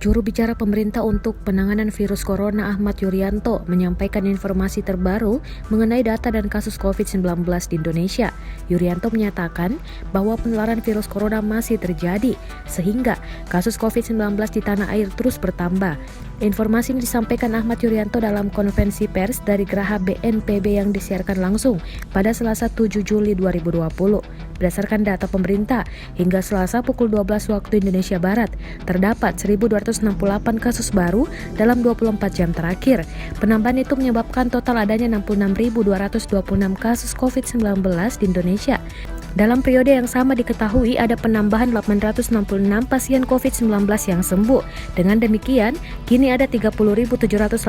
Juru bicara pemerintah untuk penanganan virus corona Ahmad Yuryanto menyampaikan informasi terbaru mengenai data dan kasus COVID-19 di Indonesia. Yuryanto menyatakan bahwa penularan virus corona masih terjadi, sehingga kasus COVID-19 di tanah air terus bertambah. Informasi ini disampaikan Ahmad Yuryanto dalam konferensi pers dari Geraha BNPB yang disiarkan langsung pada Selasa 7 Juli 2020. Berdasarkan data pemerintah, hingga Selasa pukul 12 waktu Indonesia Barat, terdapat 1.268 kasus baru dalam 24 jam terakhir. Penambahan itu menyebabkan total adanya 66.226 kasus COVID-19 di Indonesia. Dalam periode yang sama diketahui ada penambahan 866 pasien COVID-19 yang sembuh. Dengan demikian, kini ada 30.785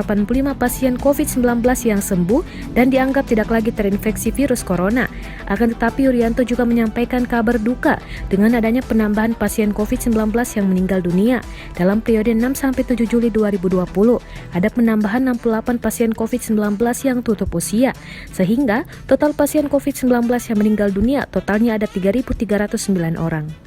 pasien COVID-19 yang sembuh dan dianggap tidak lagi terinfeksi virus corona. Akan tetapi Yuryanto juga menyampaikan kabar duka dengan adanya penambahan pasien COVID-19 yang meninggal dunia. Dalam periode 6-7 Juli 2020, ada penambahan 68 pasien COVID-19 yang tutup usia, sehingga total pasien COVID-19 yang meninggal dunia totalnya ada 3.309 orang.